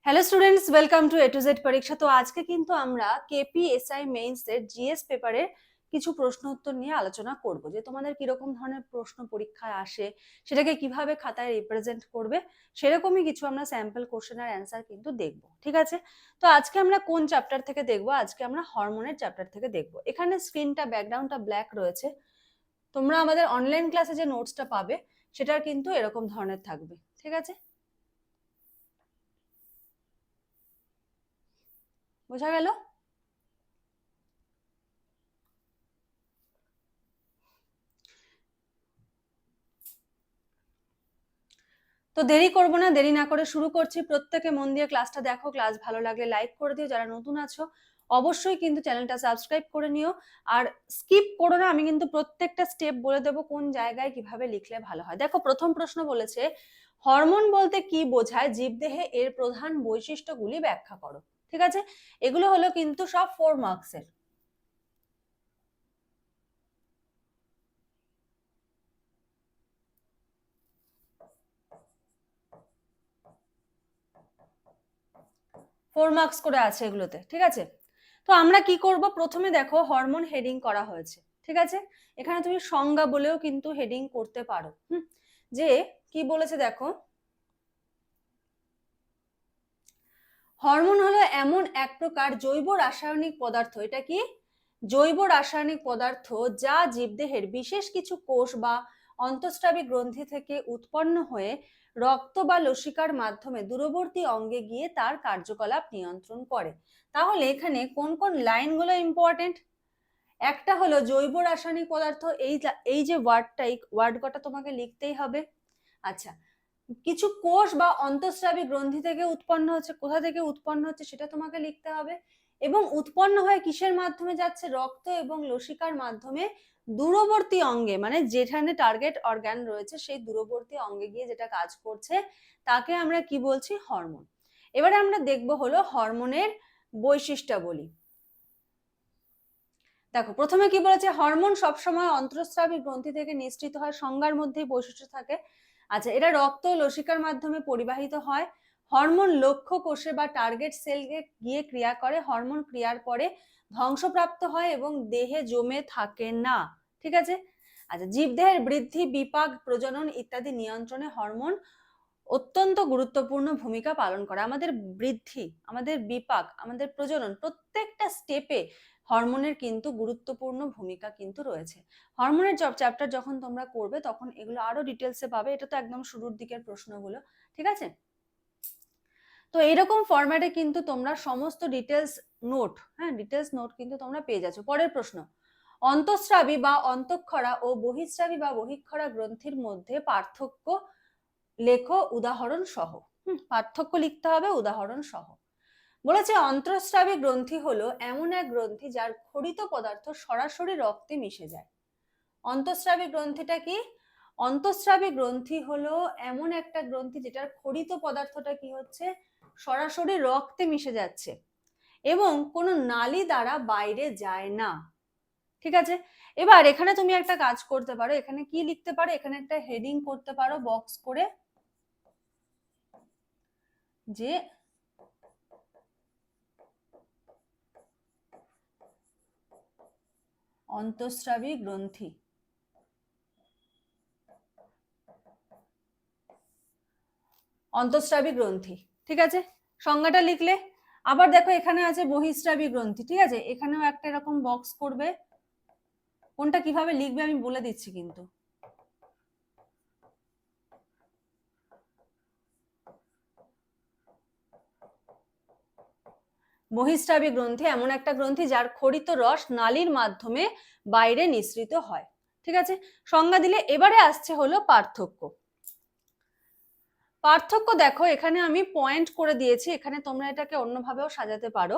Hello students, welcome to A to Z পরীক্ষা। তো আজকে কিন্তু আমরা কেপিএসআই মেইনস এর জিএস পেপারের কিছু প্রশ্ন উত্তর নিয়ে আলোচনা করব, যে তোমাদের কিরকম ধরনের প্রশ্ন পরীক্ষায় আসে, সেটাকে কিভাবে খাতায় রিপ্রেজেন্ট করবে, সেরকমই কিছু আমরা স্যাম্পল কোশ্চেন আর অ্যান্সার কিন্তু দেখব। ঠিক আছে, তো আজকে আমরা কোন চ্যাপ্টার থেকে দেখব? আজকে আমরা হরমোনের চ্যাপ্টার থেকে দেখব। এখানে স্ক্রিনটা ব্যাকগ্রাউন্ডটা ব্ল্যাক রয়েছে। তোমরা আমাদের অনলাইন ক্লাসে যে নোটসটা পাবে সেটা কিন্তু এরকম ধরনের থাকবে। ঠিক আছে, বোঝা গেল? তো দেরি করব না, দেরি না করে শুরু করছি। প্রত্যেকে মন দিয়ে ক্লাসটা দেখো, ক্লাস ভালো লাগলে লাইক করে দিও, যারা নতুন আছো অবশ্যই কিন্তু চ্যানেলটা সাবস্ক্রাইব করে নিও, আর স্কিপ করো না। আমি কিন্তু প্রত্যেকটা স্টেপ বলে দেবো কোন জায়গায় কিভাবে লিখলে ভালো হয়। দেখো, প্রথম প্রশ্ন বলেছে হরমোন বলতে কি বোঝায়, জীবদেহে এর প্রধান বৈশিষ্ট্যগুলি ব্যাখ্যা করো। ঠিক আছে, এগুলো হলো কিন্তু সব 4 মার্কসের। ফোর মার্কস করে আছে এগুলোতে। ঠিক আছে, তো আমরা কি করব, প্রথমে দেখো হরমোন হেডিং করা হয়েছে। ঠিক আছে, এখানে তুমি সংজ্ঞা বলেও কিন্তু হেডিং করতে পারো। যে কি বলেছে দেখো, হরমোন হলো এমন এক প্রকার জৈব রাসায়নিক পদার্থ। এটা কি? জৈব রাসায়নিক পদার্থ যা জীবদেহের বিশেষ কিছু কোষ বা অন্তঃস্রাবী গ্রন্থি থেকে উৎপন্ন হয়ে রক্ত বা লসিকার মাধ্যমে দূরবর্তী অঙ্গে গিয়ে তার কার্যকলাপ নিয়ন্ত্রণ করে। তাহলে এখানে কোন কোন লাইনগুলো ইম্পর্টেন্ট? একটা হলো জৈব রাসায়নিক পদার্থ, এই যে ওয়ার্ড কটা তোমাকে লিখতেই হবে। আচ্ছা, কিছু কোষ বা অন্তঃস্রাবী গ্রন্থি থেকে উৎপন্ন হচ্ছে, কোথা থেকে উৎপন্ন হচ্ছে সেটা তোমাকে লিখতে হবে, এবং উৎপন্ন হয়ে কিসের মাধ্যমে যাচ্ছে? রক্ত এবং লসিকার মাধ্যমে দূরবর্তী অঙ্গে, মানে যেখানে টার্গেট অর্গান রয়েছে সেই দূরবর্তী অঙ্গে গিয়ে যেটা কাজ করছে তাকে আমরা কি বলছি? হরমোন। এবারে আমরা দেখব হলো হরমোনের বৈশিষ্ট্যাবলী। দেখো, প্রথমে কি বলেছে, হরমোন সবসময় অন্তঃস্রাবী গ্রন্থি থেকে নিঃসৃত হয়, সংজ্ঞার মধ্যেই বৈশিষ্ট্য থাকে। আচ্ছা, এটা রক্ত লসিকার মাধ্যমে পরিবাহিত হয়। হরমোন লক্ষ্য কোষে বা টার্গেট সেলকে গিয়ে ক্রিয়া করে। হরমোন ক্রিয়ার পরে ধ্বংসপ্রাপ্ত হয় এবং দেহে জমে থাকে না। ঠিক আছে, আচ্ছা, জীবদেহের বৃদ্ধি, বিপাক, প্রজনন ইত্যাদি নিয়ন্ত্রণে হরমোন অত্যন্ত গুরুত্বপূর্ণ ভূমিকা পালন করে। আমাদের বৃদ্ধি, আমাদের বিপাক, আমাদের প্রজনন, প্রত্যেকটা স্টেপে হরমোনের কিন্তু গুরুত্বপূর্ণ ভূমিকা কিন্তু রয়েছে। হরমোনের চ্যাপ্টার যখন তোমরা করবে তখন এগুলো আরো ডিটেলসে পাবে। এটা তো একদম শুরুর দিকের প্রশ্নগুলো। ঠিক আছে, তো এরকম ফরম্যাটে কিন্তু তোমরা সমস্ত ডিটেলস নোট কিন্তু তোমরা পেয়ে যাচ্ছ। পরের প্রশ্ন, অন্তঃস্রাবী বা অন্তঃক্ষরা ও বহিঃস্রাবী বা বহিঃক্ষরা গ্রন্থির মধ্যে পার্থক্য লেখো উদাহরণ সহ। পার্থক্য লিখতে হবে উদাহরণ সহ। বলেছে অন্তঃস্রাবী গ্রন্থি হলো এমন এক গ্রন্থি যার ক্ষরিত পদার্থ সরাসরি রক্তে মিশে যায়। অন্তঃস্রাবী গ্রন্থিটা কি? অন্তঃস্রাবী গ্রন্থি হলো এমন একটা গ্রন্থি যেটার ক্ষরিত পদার্থটা কি হচ্ছে? সরাসরি রক্তে মিশে যাচ্ছে এবং কোনো নালী দ্বারা বাইরে যায় না। ঠিক আছে, এবার এখানে তুমি একটা কাজ করতে পারো, এখানে কি লিখতে পারো, এখানে একটা হেডিং করতে পারো বক্স করে, যে অন্তঃস্রাবী গ্রন্থি। অন্তঃস্রাবী গ্রন্থি, ঠিক আছে, সংজ্ঞাটা লিখলে। আবার দেখো এখানে আছে বহিঃস্রাবী গ্রন্থি। ঠিক আছে, এখানেও একটা এরকম বক্স করবে। কোনটা কিভাবে লিখবে আমি বলে দিচ্ছি কিন্তু। বহিঃস্রাবী গ্রন্থি এমন একটা গ্রন্থি যার ক্ষরিত রস নালীর মাধ্যমে বাইরে নিঃসৃত হয়। ঠিক আছে, সংজ্ঞা দিলে। এবারে আসছে হলো পার্থক্য। পার্থক্য দেখো, এখানে আমি পয়েন্ট করে দিয়েছি, এখানে তোমরা এটাকে অন্যভাবেও সাজাতে পারো।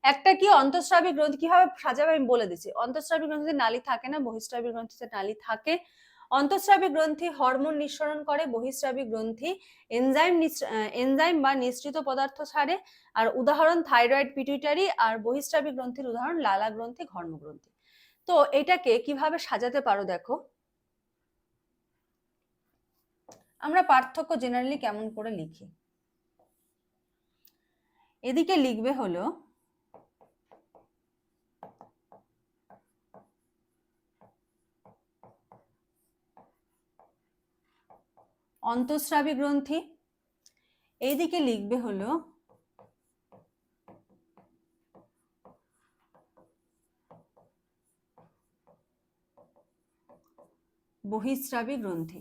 একটা কি, অন্তঃস্রাবী গ্রন্থি কিভাবে সাজাবে আমি বলে দিচ্ছি। অন্তঃস্রাবী গ্রন্থিতে নালী থাকে না, বহিঃস্রাবী গ্রন্থিতে নালী থাকে। অন্তঃস্রাবী গ্রন্থি হরমোন নিঃসরণ করে, বহিঃস্রাবী গ্রন্থি এনজাইম বা নিঃসৃত পদার্থ ছাড়ে। আর উদাহরণ থাইরয়েড, পিটুইটারি। আর বহিঃস্রাবী গ্রন্থির উদাহরণ লালা গ্রন্থি, ঘর্মগ্রন্থি। তো এটাকে কিভাবে সাজাতে পারো দেখো, আমরা পার্থক্য জেনারেলি কেমন করে লিখি। এদিকে লিখবে হলো অন্তঃস্রাবী গ্রন্থি, এইদিকে লিখবে হলো বহিঃস্রাবী গ্রন্থি।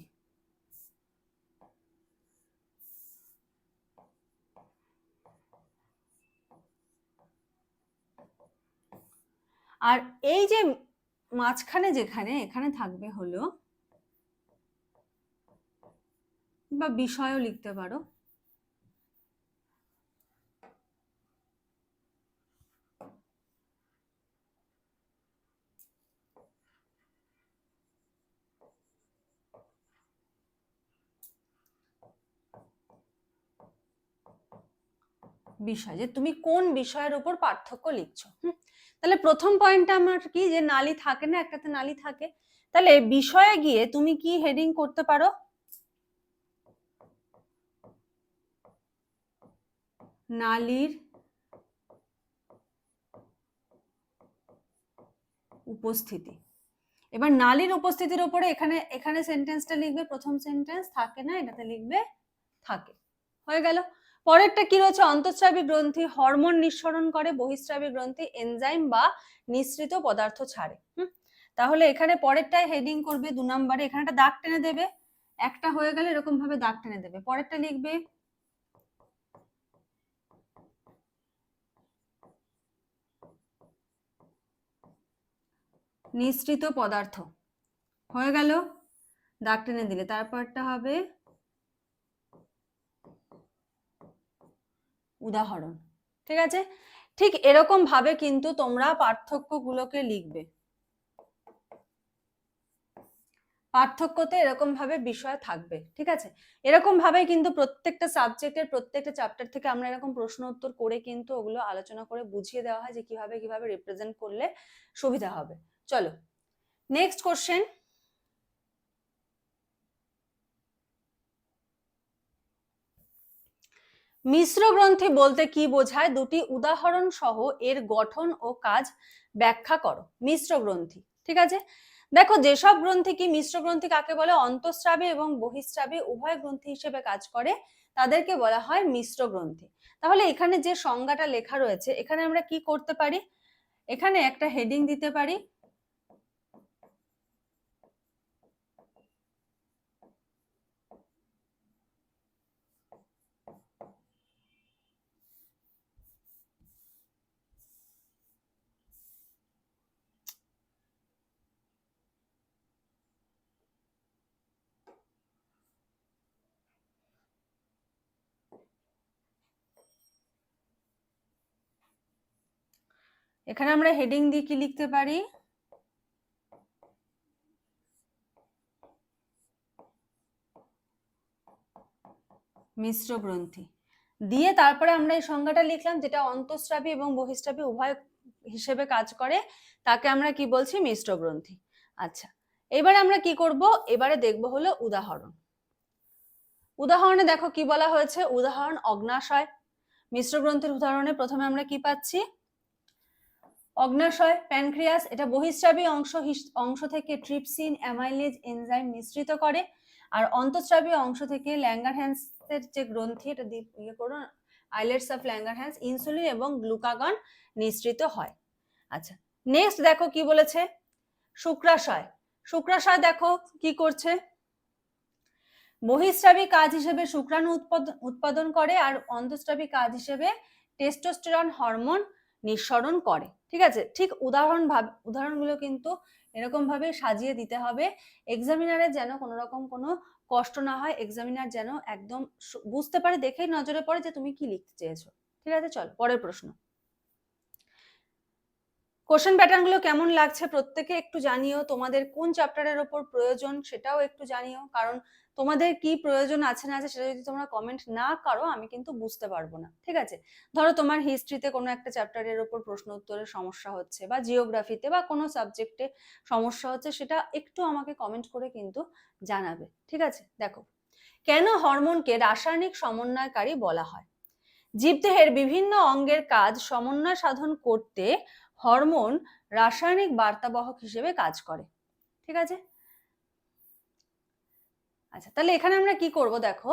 আর এই যে মাঝখানে যেখানে এখানে থাকবে হলো, বা বিষয়ও লিখতে পারো, বিষয়, যে তুমি কোন বিষয়ের উপর পার্থক্য লিখছো। তাহলে প্রথম পয়েন্টটা আমার কি, যে নালী থাকে না, একটাতে নালী থাকে। তাহলে বিষয়ে গিয়ে তুমি কি হেডিং করতে পারো, নালীর উপস্থিতি। এবার নালীর উপস্থিতির উপরে এখানে এখানে সেন্টেন্সটা লিখবে, প্রথম সেন্টেন্স থাকে না, এটাতে লিখবে থাকে। হয়ে গেল। পরেরটা কি রয়েছে, অন্তঃস্রাবী গ্রন্থি হরমোন নিঃসরণ করে, বহিঃস্রাবী গ্রন্থি এনজাইম বা নিঃসৃত পদার্থ ছাড়ে। তাহলে এখানে পরেরটায় হেডিং করবে 2 নম্বরে, এখানে একটা দাগ টেনে দেবে, একটা হয়ে গেলে এরকম ভাবে দাগ টেনে দেবে। পরেরটা লিখবে নিঃসৃত পদার্থ, হয়ে গেল, দাগ টেনে দিলে। তারপরটা হবে উদাহরণ। ঠিক আছে, ঠিক এরকম ভাবে কিন্তু তোমরা পার্থক্যগুলোকে লিখবে। পার্থক্যতে এরকম ভাবে বিষয় থাকবে। ঠিক আছে, এরকম ভাবে কিন্তু প্রত্যেকটা সাবজেক্টের প্রত্যেকটা চ্যাপ্টার থেকে আমরা এরকম প্রশ্ন উত্তর করে কিন্তু ওগুলো আলোচনা করে বুঝিয়ে দেওয়া হয় যে কিভাবে কিভাবে রিপ্রেজেন্ট করলে সুবিধা হবে। চলো নেক্সট কোশ্চেন। মিশ্র গ্রন্থি বলতে কি বোঝায়, দুটি উদাহরণ সহ এর গঠন ও কাজ ব্যাখ্যা করো। মিশ্র গ্রন্থি, ঠিক আছে, দেখো যেসব গ্রন্থি, কি মিশ্র গ্রন্থি কাকে বলে, অন্তঃস্রাবী এবং বহিঃস্রাবী উভয় গ্রন্থি হিসেবে কাজ করে, তাদেরকে বলা হয় মিশ্র গ্রন্থি। তাহলে এখানে যে সংজ্ঞাটা লেখা রয়েছে, এখানে আমরা কি করতে পারি, এখানে একটা হেডিং দিতে পারি, এখানে আমরা হেডিং দিয়ে কি লিখতে পারি, মিশ্র গ্রন্থি দিয়ে তারপরে আমরা এই সংজ্ঞাটা লিখলাম, যেটা অন্তঃস্রাবী এবং বহিঃস্রাবী উভয় হিসেবে কাজ করে, তাকে আমরা কি বলছি, মিশ্র গ্রন্থি। আচ্ছা, এবারে আমরা কি করব, এবারে দেখব হলো উদাহরণ। উদাহরণে দেখো কি বলা হয়েছে, উদাহরণ অগ্নাশয়। মিশ্র গ্রন্থির উদাহরণে প্রথমে আমরা কি পাচ্ছি, অগ্নাশয় প্যানক্রিয়াস, এটা বহিঃস্রাবী অংশ থেকে ট্রিপসিন অ্যামাইলেজ এনজাইম নিঃসৃত করে, আর অন্তঃস্রাবী অংশ থেকে ল্যাঙ্গারহ্যান্সের যে গ্রন্থি, এটা ইয়ে করুন, আইলেটস অফ ল্যাঙ্গারহ্যান্স, ইনসুলিন এবং গ্লুকাগন নিঃসৃত হয়। আচ্ছা, নেক্সট দেখো কি বলেছে, শুক্রাশয়। শুক্রাশয় দেখো কি করছে, বহিঃস্রাবী কাজ হিসেবে শুক্রাণু উৎপাদন করে, আর অন্তঃস্রাবী কাজ হিসেবে টেস্টোস্টেরন হরমোন নিঃসরণ করে। ঠিক আছে, ঠিক উদাহরণগুলো কিন্তু এরকম ভাবে সাজিয়ে দিতে হবে, এক্সামিনারের যেন কোনো রকম কোনো কষ্ট না হয়, এক্সামিনার যেন একদম বুঝতে পারে, দেখেই নজরে পড়ে যে তুমি কি লিখতে চেয়েছো। ঠিক আছে, চল পরের প্রশ্ন। কোশ্চেন প্যাটার্ন গুলো কেমন লাগছে প্রত্যেকে একটু জানিও, তোমাদের কোন চ্যাপ্টারের ওপর প্রয়োজন সেটাও একটু জানিও, কারণ তোমাদের কি প্রয়োজন আছে না আছে সেটা যদি তোমরা কমেন্ট না করো আমি কিন্তু বুঝতে পারবো না। ঠিক আছে, ধরো তোমার হিস্ট্রিতে কোনো একটা চ্যাপ্টারের ওপর প্রশ্ন উত্তরের সমস্যা হচ্ছে, বা জিওগ্রাফিতে বা কোনো সাবজেক্টে সমস্যা হচ্ছে, সেটা একটু আমাকে কমেন্ট করে কিন্তু জানাবে। ঠিক আছে, দেখো, কেন হরমোনকে রাসায়নিক সমন্বয়কারী বলা হয়, জীবদেহের বিভিন্ন অঙ্গের কাজ সমন্বয় সাধন করতে হরমোন রাসায়নিক বার্তাবাহক হিসেবে কাজ করে। ঠিক আছে, আচ্ছা তাহলে এখানে আমরা কি করব, দেখো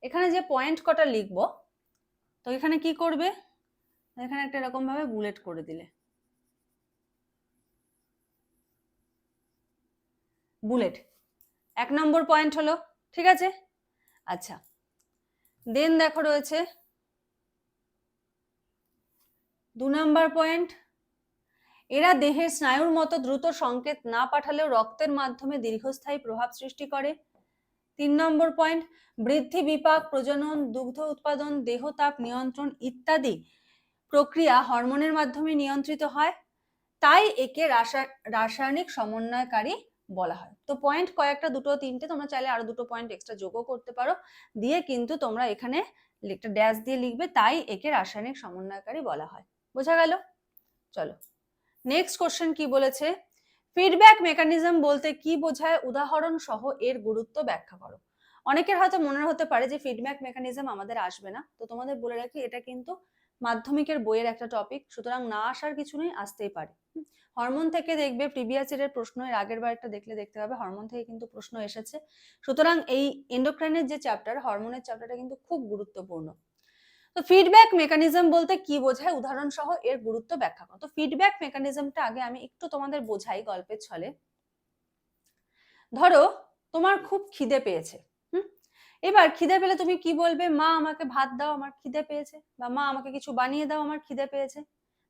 এখানে যে পয়েন্ট কটা লিখবো, তো এখানে কি করবে, এখানে একটা এরকম ভাবে বুলেট করে দিলে, বুলেট 1 নম্বর পয়েন্ট হলো। ঠিক আছে, আচ্ছা দেন দেখো রয়েছে 2 নম্বর পয়েন্ট, এরা দেহের স্নায়ুর মতো দ্রুত সংকেত না পাঠালেও রক্তের মাধ্যমে দীর্ঘস্থায়ী প্রভাব সৃষ্টি করে। 3 নম্বর পয়েন্ট, বৃদ্ধি, বিপাক, প্রজনন, দুগ্ধ উৎপাদন, দেহতাপ নিয়ন্ত্রণ ইত্যাদি প্রক্রিয়া হরমোনের মাধ্যমে নিয়ন্ত্রিত হয়, তাই একে রাসায়নিক সমন্বয়কারী বলা হয়। তো পয়েন্ট কয়েকটা, দুটো তিনটে, তোমরা চাইলে আরো দুটো পয়েন্ট এক্সট্রা যোগও করতে পারো, দিয়ে কিন্তু তোমরা এখানে একটা ড্যাশ দিয়ে লিখবে, তাই একে রাসায়নিক সমন্বয়কারী বলা হয়। বোঝা গেল? চলো নেক্সট কোশ্চেন কি বলেছে, ফিডব্যাক মেকানিজম বলতে কি বোঝায়, উদাহরণ সহ এর গুরুত্ব ব্যাখ্যা করো। অনেকের হয়তো মনে হতে পারে যে ফিডব্যাক মেকানিজম আমাদের আসবে না, তো তোমাদের বলে রাখি এটা কিন্তু মাধ্যমিকের বইয়ের একটা টপিক, সুতরাং না আসার কিছু নেই, আসতেই পারে। হরমোন থেকে দেখবে প্রিভিয়াস ইয়ারের প্রশ্ন, এর আগের বার একটা দেখলে দেখতে পাবে হরমোন থেকে কিন্তু প্রশ্ন এসেছে, সুতরাং এই এন্ডোক্রাইনের যে চ্যাপ্টার, হরমোনের চ্যাপ্টারটা কিন্তু খুব গুরুত্বপূর্ণ। তো ফিডব্যাক মেকানিজম বলতে কি বোঝায়, উদাহরণ সহ এর গুরুত্ব ব্যাখ্যা করো। তো ফিডব্যাক মেকানিজমটা আগে আমি একটু তোমাদের বোঝাই গল্পের ছলে। ধরো তোমার খুব খিদে পেয়েছে, এবার খিদে পেলে তুমি কি বলবে, মা আমাকে ভাত দাও আমার খিদে পেয়েছে, বা মা আমাকে কিছু বানিয়ে দাও আমার খিদে পেয়েছে,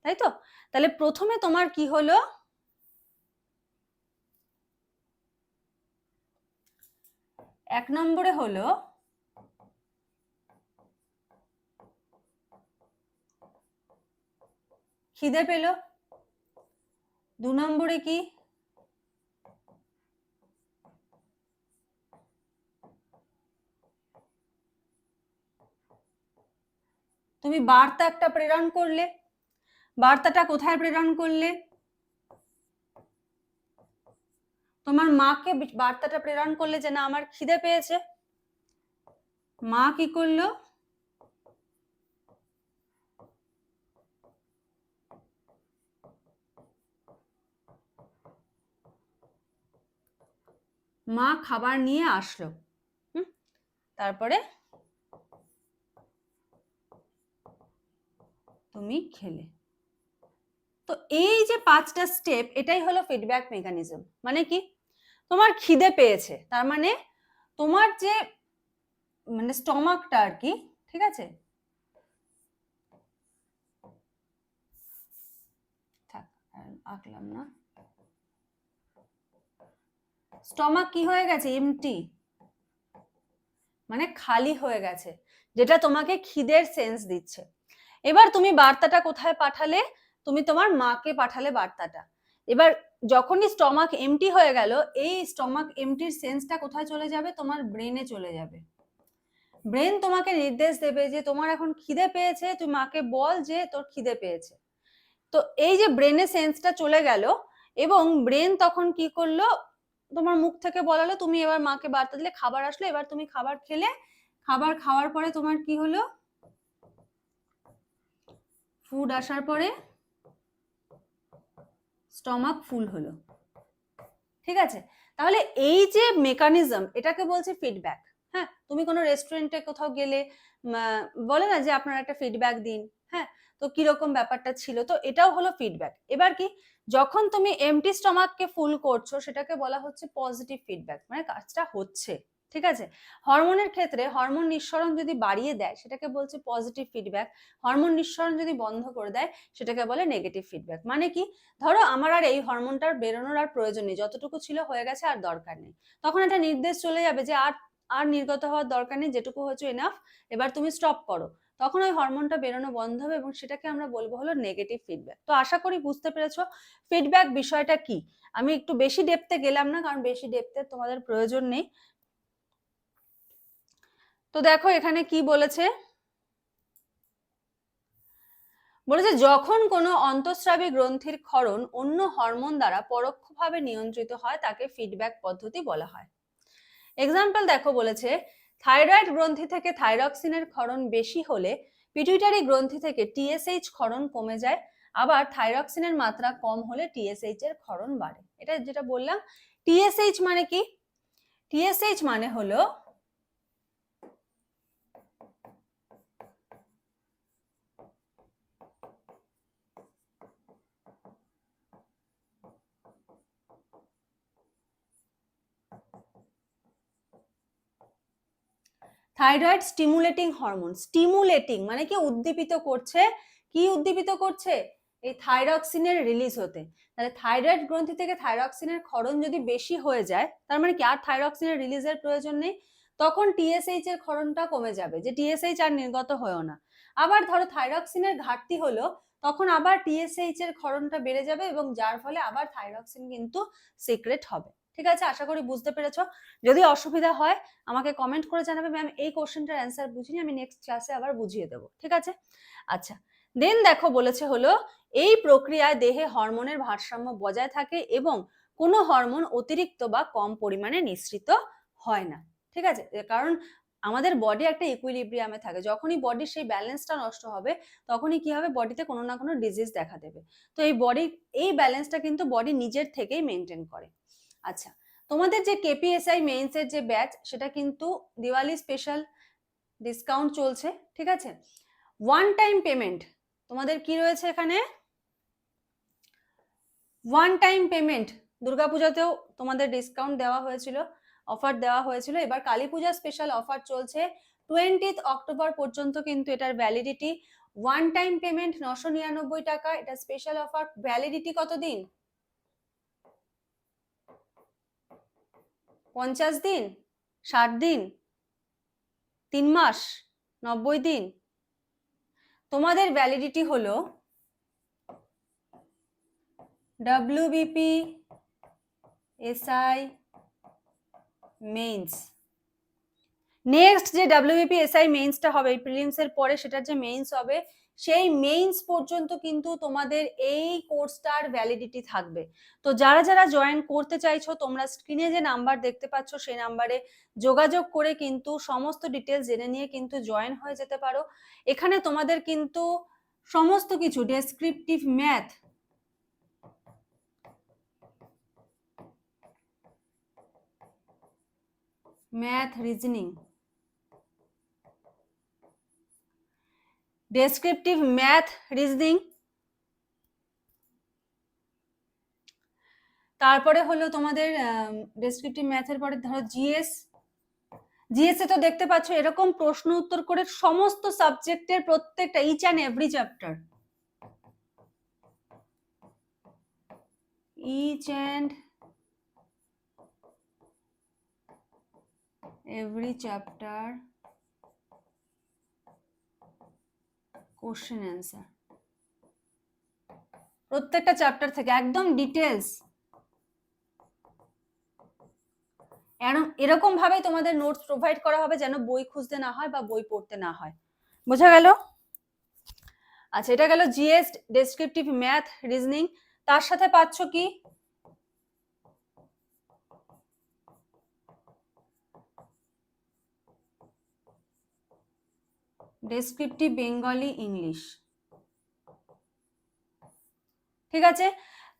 তাই তো? তাহলে প্রথমে তোমার কি হলো, এক নম্বরে হলো খিদে পেল, 2 নম্বরে কি, তুমি বার্তা একটা প্রেরণ করলে, বার্তাটা কোথায় প্রেরণ করলে, তোমার মাকে বার্তাটা প্রেরণ করলে যে না আমার খিদে পেয়েছে, মা কি করলো, মা খাবার নিয়ে আসলো, তারপরে তুমি খেলে। তো এই যে 5টা স্টেপ, এটাই হলো ফিডব্যাক মেকানিজম। মানে কি, তোমার খিদে পেয়েছে, তার মানে তোমার যে মানে স্টমাকটা আর কি, ঠিক আছে, থাক আঁকলাম না, স্টমাক কি হয়ে গেছে, এমটি, মানে খালি হয়ে গেছে, যেটা তোমাকে খিদের সেন্স দিচ্ছে। এবার তুমি বার্তাটা কোথায় পাঠালে, তুমি তোমার মাকে পাঠালে বার্তাটা। এবার যখনই স্টমাক এমটি হয়ে গেল, এই স্টমাক এমটির সেন্সটা কোথায় চলে যাবে, তোমার ব্রেনে চলে যাবে। ব্রেন তোমাকে নির্দেশ দেবে যে তোমার এখন খিদে পেয়েছে, তুই মাকে বল যে তোর খিদে পেয়েছে। তো এই যে ব্রেনে সেন্সটা চলে গেল, এবং ব্রেন তখন কি করলো, তোমার মুখ থেকে বলালো, তুমি এবার মাকে বার্তা দিলে, খাবার আসলো, এবার তুমি খাবার খেলে, খাবার খাওয়ার পরে তোমার কি হলো, ফুড আসার পরে স্টমাক ফুল হলো। ঠিক আছে, তাহলে এই যে মেকানিজম, এটাকে বলছে ফিডব্যাক। হ্যাঁ, তুমি কোনো রেস্টুরেন্টে কোথাও গেলে বলে না যে আপনারা একটা ফিডব্যাক দিন, হ্যাঁ, তো কিরকম ব্যাপারটা ছিল, তো এটাও হলো ফিডব্যাক। এবার কি, যখন তুমি এমটি স্টমাককে ফুল করছো, সেটাকে বলা হচ্ছে পজিটিভ ফিডব্যাক, মানে কাজটা হচ্ছে। ঠিক আছে, হরমোনের ক্ষেত্রে হরমোন নিঃসরণ যদি বাড়িয়ে দেয়, সেটাকে বলছে পজিটিভ ফিডব্যাক। হরমোন নিঃসরণ যদি বন্ধ করে দেয়, সেটাকে বলে নেগেটিভ ফিডব্যাক। মানে কি, ধরো আমার আর এই হরমোনটার বেরোনোর আর প্রয়োজন নেই, যতটুকু ছিল হয়ে গেছে, আর দরকার নেই, তখন একটা নির্দেশ চলে যাবে যে আর আর নির্গত হওয়ার দরকার নেই, যেটুকু হয়েছে এনাফ, এবার তুমি স্টপ করো। তখন ওই হরমোনটা বেরোনো বন্ধ হবে, এবং সেটাকে আমরা বলবো হলো নেগেটিভ ফিডব্যাক। তো আশা করি বুঝতে পেরেছো ফিডব্যাক বিষয়টা কি। আমি একটু বেশি ডেপথে গেলাম না, কারণ বেশি ডেপথে তোমাদের প্রয়োজন নেই। তো দেখো এখানে কি বলেছে, বলেছে যখন কোনো অন্তঃস্রাবী গ্রন্থির ক্ষরণ অন্য হরমোন দ্বারা পরোক্ষভাবে নিয়ন্ত্রিত হয়, তাকে ফিডব্যাক পদ্ধতি বলা হয়। এক্সাম্পল দেখো, বলেছে থাইরয়েড গ্রন্থি থেকে থাইরক্সিনের ক্ষরণ বেশি হলে পিটুইটারি গ্রন্থি থেকে টিএসএইচ ক্ষরণ কমে যায়, আবার থাইরক্সিনের মাত্রা কম হলে টিএসএইচ এর ক্ষরণ বাড়ে। এটা যেটা বললাম। টিএসএইচ মানে কি? টিএসএইচ মানে হলো থাইরয়েড স্টিমুলেটিং হরমোন। স্টিমুলেটিং মানে কি? উদ্দীপিত করছে। কি উদ্দীপিত করছে? এই থাইরক্সিনের রিলিজ হতে। তাহলে থাইরয়েড গ্রন্থি থেকে থাইরক্সিনের ক্ষরণ যদি বেশি হয়ে যায়, তার মানে কি আর থাইরক্সিনের রিলিজের প্রয়োজন নেই, তখন টিএসএইচ এর ক্ষরণটা কমে যাবে, যে টিএসএইচ আর নির্গত হয়েও না। আবার ধরো থাইরক্সিনের ঘাটতি হলো, তখন আবার টিএসএইচ এর ক্ষরণটা বেড়ে যাবে এবং যার ফলে আবার থাইরক্সিন কিন্তু সিক্রেট হবে। ঠিক আছে, আশা করি বুঝতে পেরেছো। যদি অসুবিধা হয় আমাকে কমেন্ট করে জানাবে, ম্যাম এই কোশ্চেনটার অ্যান্সার বুঝিনি, আমি নেক্সট ক্লাসে আবার বুঝিয়ে দেবো। ঠিক আছে, আচ্ছা। দেন দেখো বলেছে হলো এই প্রক্রিয়ায় দেহে হরমোনের ভারসাম্য বজায় থাকে এবং কোনো হরমোন অতিরিক্ত বা কম পরিমাণে নিঃসৃত হয় না। ঠিক আছে, কারণ আমাদের বডি একটা ইকুইলিব্রিয়ামে থাকে, যখনই বডির সেই ব্যালেন্সটা নষ্ট হবে তখনই কি হবে, বডিতে কোনো না কোনো ডিজিজ দেখা দেবে। তো এই বডির এই ব্যালেন্সটা কিন্তু বডি নিজের থেকেই মেনটেন করে। আচ্ছা, তোমাদের যে কেপিএসআই মেইনস এর যে ব্যাচ, সেটা কিন্তু দিওয়ালি স্পেশাল ডিসকাউন্ট চলছে। ঠিক আছে, ওয়ান টাইম পেমেন্ট তোমাদের কি রয়েছে এখানে, ওয়ান টাইম পেমেন্ট। দুর্গাপূজাতেও তোমাদের ডিসকাউন্ট দেওয়া হয়েছিল, অফার দেওয়া হয়েছিল, এবার কালী পূজা স্পেশাল অফার চলছে 20 অক্টোবর পর্যন্ত কিন্তু এটার ভ্যালিডিটি। ওয়ান টাইম পেমেন্ট 999 টাকা, এটা স্পেশাল অফার। ভ্যালিডিটি কতদিন? 50 দিন, 60 দিন, 3 মাস, 90 দিন। তোমাদের ভ্যালিডিটি হলো WBPSI মেইনস। নেক্সট যে WBPSI মেইনসটা হবে প্রিলিমস এর পরে, সেটার যে মেইনস হবে, সেই মেইনস পর্যন্ত কিন্তু তোমাদের এই কোর্সটার ভ্যালিডিটি থাকবে। তো যারা যারা জয়েন করতে চাইছো, তোমরা স্ক্রিনে যে নাম্বার দেখতে পাচ্ছ সেই নাম্বারে যোগাযোগ করে কিন্তু সমস্ত ডিটেলস জেনে নিয়ে কিন্তু জয়েন হয়ে যেতে পারো। এখানে তোমাদের কিন্তু সমস্ত কিছু descriptive math, reasoning, descriptive math, reasoning, তারপরে হলো তোমাদের ডেসক্রিপটিভ ম্যাথের পরে ধরো জিএস। জিএস এ তো দেখতে পাচ্ছ এরকম প্রশ্ন উত্তর করে সমস্ত সাবজেক্টের প্রত্যেকটা each and every chapter, each and every chapter question answer, প্রত্যেকটা চ্যাপ্টার থেকে একদম ডিটেলস। এরকম ভাবে তোমাদের নোটস প্রোভাইড করা হবে যেন বই খুঁজতে না হয় বা বই পড়তে না হয়। বোঝা গেল? আচ্ছা, এটা গেল জিএস, ডেসক্রিপটিভ ম্যাথ, রিজনিং। তার সাথে পাচ্ছ কি, ডেসক্রিপটিভ বেঙ্গলি ইংলিশ। ঠিক আছে,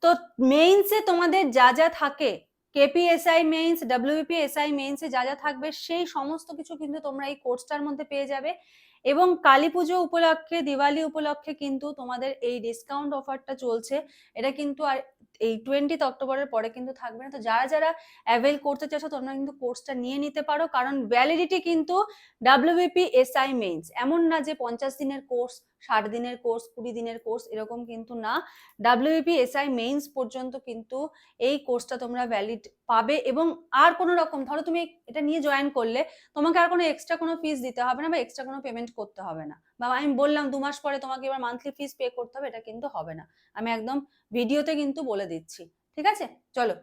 তো মেইনসে তোমাদের যা যা থাকে, কেপিএসআই মেইনস, WBPSI মেইনসে যা যা থাকবে সেই সমস্ত কিছু কিন্তু তোমরা এই কোর্সটার মধ্যে পেয়ে যাবে। এবং কালী পুজো উপলক্ষে, দিওয়ালি উপলক্ষে কিন্তু তোমাদের এই ডিসকাউন্ট অফারটা চলছে। এটা কিন্তু আর এই 20 অক্টোবরের পরে কিন্তু থাকবে না। তো যারা যারা অ্যাভেল করতে চাইছো তোমরা কিন্তু কোর্সটা নিয়ে নিতে পারো, কারণ ভ্যালিডিটি কিন্তু WBPSI মেইনস, এমন না যে 50 দিনের কোর্স, 60 দিনের কোর্স, 20 দিনের কোর্স, এরকম কিন্তু না। WBPSI মেইনস পর্যন্ত কিন্তু এই কোর্সটা তোমরা ভ্যালিড পাবে। এবং আর কোনো রকম ধরো তুমি এটা নিয়ে জয়েন করলে তোমাকে আর কোনো এক্সট্রা কোনো ফিস দিতে হবে না বা এক্সট্রা কোনো পেমেন্ট করতে হবে না, বা আমি বললাম 2 মাস পরে তোমাকে এবার মান্থলি ফিস পে করতে হবে, এটা কিন্তু হবে না। আমি একদম ভিডিওতে কিন্তু বলে দিচ্ছি। ঠিক আছে, চলো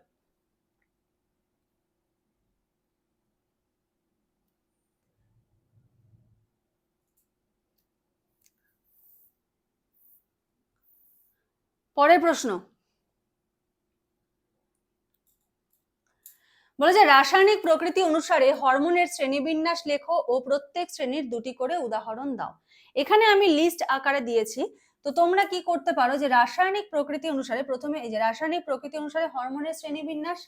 পরের প্রশ্ন। বলে যে রাসায়নিক প্রকৃতি অনুসারে হরমোনের শ্রেণীবিন্যাস লেখো ও প্রত্যেক শ্রেণীর দুটি করে উদাহরণ দাও। এখানে আমি লিস্ট আকারে দিয়েছি, তো তোমরা কি করতে পারো যে রাসায়নিক প্রকৃতি অনুসারে প্রথমে এই যে রাসায়নিক প্রকৃতি অনুসারে হরমোনের শ্রেণীবিন্যাস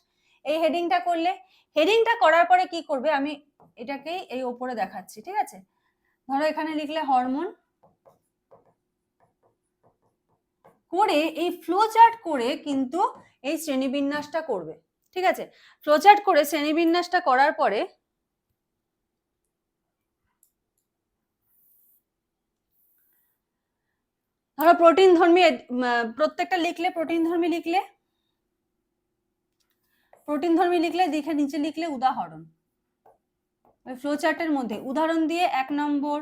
এই হেডিংটা করলে, হেডিংটা করার পরে কি করবে আমি এটাকেই এই ওপরে দেখাচ্ছি, ঠিক আছে। ধরো এখানে লিখলে হরমোন, করে এই ফ্লো চার্ট করে কিন্তু এই শ্রেণীবিন্যাসটা করবে, ঠিক আছে। ফ্লোচার্ট করে শ্রেণীবিন্যাসটা করার পরে ধরো প্রোটিন ধর্মী প্রত্যেকটা লিখলে, প্রোটিন ধর্মী লিখলে দেখে নিচে লিখলে উদাহরণ, ওই ফ্লোচার্টের মধ্যে উদাহরণ দিয়ে 1 নম্বর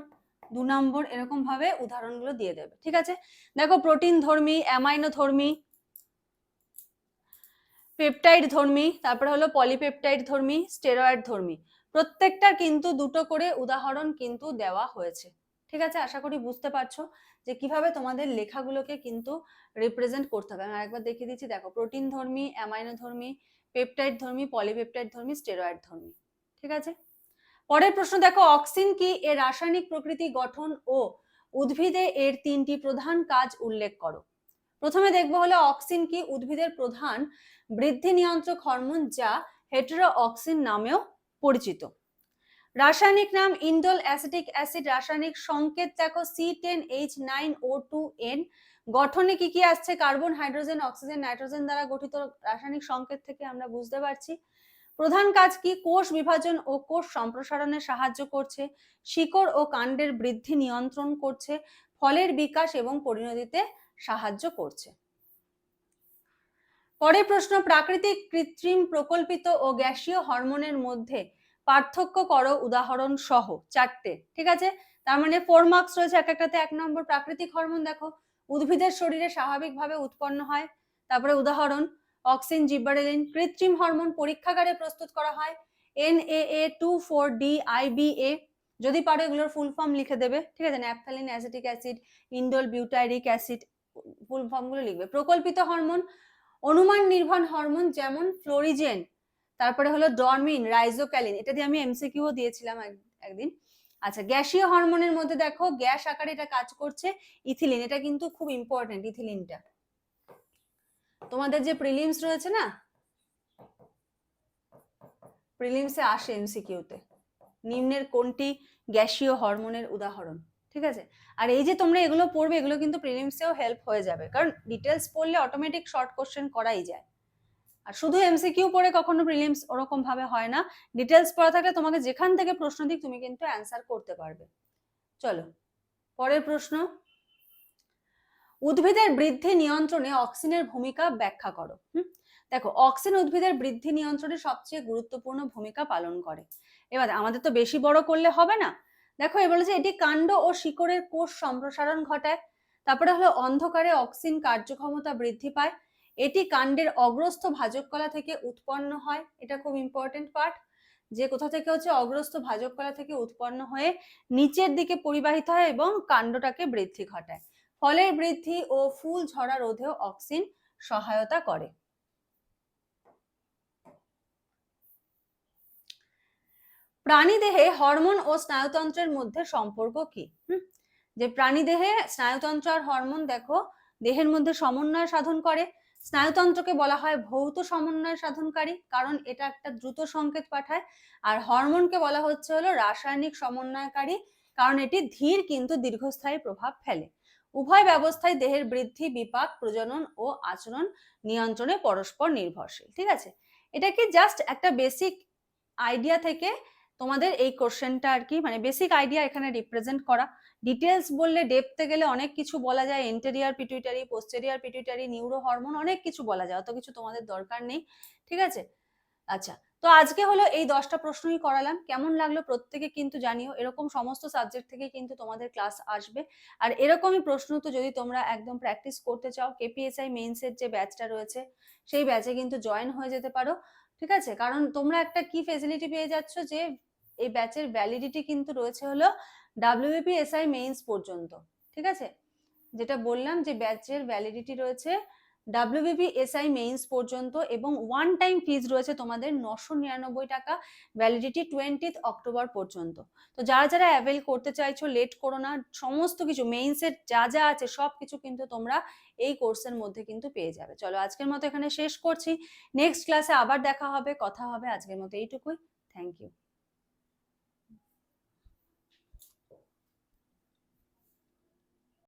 2 নম্বর এরকম ভাবে উদাহরণগুলো দিয়ে দেবে, ঠিক আছে। দেখো প্রোটিন ধর্মী, অ্যামাইনো ধর্মী, পেপটাইড ধর্মী, তারপরে হলো পলিপেপটাইড ধর্মী, স্টেরয়েড ধর্মী, প্রত্যেকটার কিন্তু দুটো করে উদাহরণ কিন্তু দেওয়া হয়েছে, ঠিক আছে। আশা করি বুঝতে পারছো যে কিভাবে তোমাদের লেখাগুলোকে কিন্তু রিপ্রেজেন্ট করতে হবে। আমি আরেকবার দেখিয়ে দিচ্ছি, দেখো প্রোটিন ধর্মী, অ্যামাইনো ধর্মী, পেপটাইড ধর্মী, পলিপেপটাইড ধর্মী, স্টেরয়েড ধর্মী, ঠিক আছে। পরের প্রশ্ন দেখো, অক্সিন কি, এর রাসায়নিক প্রকৃতি, গঠন ও উদ্ভিদে এর 3টি প্রধান কাজ উল্লেখ করো। প্রথমে দেখবো হলো অক্সিন কি, উদ্ভিদের প্রধান বৃদ্ধি নিয়ন্ত্রক হরমোন যা হেটেরোঅক্সিন নামেও পরিচিত। রাসায়নিক নাম ইন্ডোল অ্যাসিটিক অ্যাসিড, রাসায়নিক সংকেত দেখো C10H9O2N। গঠনে কি কি আসছে, কার্বন, হাইড্রোজেন, অক্সিজেন, নাইট্রোজেন দ্বারা গঠিত, রাসায়নিক সংকেত থেকে আমরা বুঝতে পারছি। প্রধান কাজ কি, কোষ বিভাজন ও কোষ সম্প্রসারণে সাহায্য করছে, শিকড় ও কাণ্ডের বৃদ্ধি নিয়ন্ত্রণ করছে, ফলের বিকাশ এবং পরিণতিতে সাহায্য করছে। পরের প্রশ্ন, প্রাকৃতিক, কৃত্রিম, প্রকল্পিত ও গ্যাসীয় হরমোনের মধ্যে পার্থক্য করো উদাহরণ সহ 4টে, ঠিক আছে। তার মানে 4 মার্কস রয়েছে এক একটাতে। 1 নম্বর প্রাকৃতিক হরমোন, দেখো উদ্ভিদের শরীরে স্বাভাবিকভাবে উৎপন্ন হয়, তারপরে উদাহরণ অক্সিন, জিব্বারেলিন। কৃত্রিম হরমোন পরীক্ষাগারে প্রস্তুত করা হয়, NAA24DIBA, যদি পারো এগুলোর ফুল ফর্ম লিখে দেবে, ঠিক আছে। Naphthalene acetic acid, indole butyric acid, full form গুলো লিখবে। প্রকল্পিত হরমোন অনুমান নির্ভর হরমোন যেমন ফ্লোরিজেন, তারপরে হলো ডরমিন, রাইজোক্যালিন, এটা দিয়ে আমি এমসিকিউ দিয়েছিলাম একদিন। আচ্ছা, গ্যাসীয় হরমোনের মধ্যে দেখো গ্যাস আকারে এটা কাজ করছে ইথিলিন, এটা কিন্তু খুব ইম্পর্টেন্ট। ইথিলিনটা তোমাদের যে প্রিলিমস রয়েছে না, প্রিলিমসে আসে এমসিকিউতে, নিম্নের কোনটি গ্যাসীয় হরমোনের উদাহরণ, ঠিক আছে। আর এই যে তোমরা এগুলো পড়বে, এগুলো কিন্তু প্রিলিমসেও হেল্প হয়ে যাবে, কারণ ডিটেলস পড়লে অটোমেটিক শর্ট কোশ্চেন করাই যায়। আর শুধু এমসিকিউ পড়ে কখনো প্রিলিমস ওরকম ভাবে হয় না, ডিটেলস পড়া থাকলে তোমাকে যেখান থেকে প্রশ্ন দিক তুমি কিন্তু অ্যান্সার করতে পারবে। চলো পরের প্রশ্ন, উদ্ভিদের বৃদ্ধি নিয়ন্ত্রণে অক্সিনের ভূমিকা ব্যাখ্যা করো। দেখো অক্সিন উদ্ভিদের বৃদ্ধি নিয়ন্ত্রণে সবচেয়ে গুরুত্বপূর্ণ ভূমিকা পালন করে। এবার আমাদের তো বেশি বড় করলে হবে না, দেখো এ বলেছে এটি কাণ্ড ও শিকড়ের কোষ সম্প্রসারণ ঘটায়, তারপরে হলো অন্ধকারে অক্সিন কার্যক্ষমতা বৃদ্ধি পায়, এটি কাণ্ডের অগ্রস্থ ভাজক কলা থেকে উৎপন্ন হয়, এটা খুব ইম্পর্টেন্ট পার্ট, যে কোথা থেকে হচ্ছে অগ্রস্থ ভাজক কলা থেকে উৎপন্ন হয়ে নিচের দিকে পরিবাহিত হয় এবং কাণ্ডটাকে বৃদ্ধি ঘটায়। ফলের বৃদ্ধি ও ফুল ঝরা রোধেও অক্সিন সহায়তা করে। প্রাণীদেহে হরমোন ও স্নায়ুতন্ত্রের মধ্যে সম্পর্ক কি? যে প্রাণীদেহে স্নায়ুতন্ত্র আর হরমোন দেখো দেহের মধ্যে সমন্বয় সাধন করে। স্নায়ুতন্ত্রকে বলা হয় ভৌত সমন্বয় সাধনকারী, কারণ এটা একটা দ্রুত সংকেত পাঠায়। আর হরমোনকে বলা হচ্ছে হলো রাসায়নিক সমন্বয়কারী, কারণ এটি ধীর কিন্তু দীর্ঘস্থায়ী প্রভাব ফেলে। উভয় ব্যবস্থায় দেহের বৃদ্ধি, বিপাক, প্রজনন ও আচরণ নিয়ন্ত্রণে পরস্পর নির্ভরশীল, ঠিক আছে। এটা কি জাস্ট একটা বেসিক আইডিয়া থেকে তোমাদের এই কোশ্চেনটা আর কি, মানে বেসিক আইডিয়া এখানে রিপ্রেজেন্ট করা। ডিটেলস বললে ডেপথে গেলে অনেক কিছু বলা যায়, anterior pituitary, posterior pituitary, neuro hormone, অনেক কিছু বলা যায়, অত কিছু তোমাদের দরকার নেই, ঠিক আছে। আচ্ছা, তো আজকে হলো এই 10টা প্রশ্নই করালাম, কেমন লাগলো প্রত্যেকে কিন্তু জানিও। এরকম সমস্ত সাবজেক্ট থেকে কিন্তু তোমাদের ক্লাস আসবে, আর এরকমই প্রশ্ন তো যদি তোমরা একদম প্র্যাকটিস করতে চাও, কেপিএসআই মেইনসের যে ব্যাচটা রয়েছে সেই ব্যাচে কিন্তু জয়েন হয়ে যেতে পারো, ঠিক আছে। কারণ তোমরা একটা কি ফেসিলিটি পেয়ে যাচ্ছ, যে এই ব্যাচের ভ্যালিডিটি কিন্তু রয়েছে হলো WBPSI মেইনস পর্যন্ত, ঠিক আছে। যেটা বললাম যে ব্যাচের ভ্যালিডিটি রয়েছে WBPSI মেইনস পর্যন্ত, এবং ওয়ান টাইম ফিজ রয়েছে তোমাদের 999 টাকা, ভ্যালিডিটি 20 অক্টোবর পর্যন্ত। তো যারা যারা অ্যাভেল করতে চাইছো লেট করো না, সমস্ত কিছু মেইনসের যা যা আছে সব কিছু কিন্তু তোমরা এই কোর্সের মধ্যে কিন্তু পেয়ে যাবে। চলো আজকের মতো এখানে শেষ করছি, নেক্সট ক্লাসে আবার দেখা হবে, কথা হবে, আজকের মতো এইটুকুই। Thank you.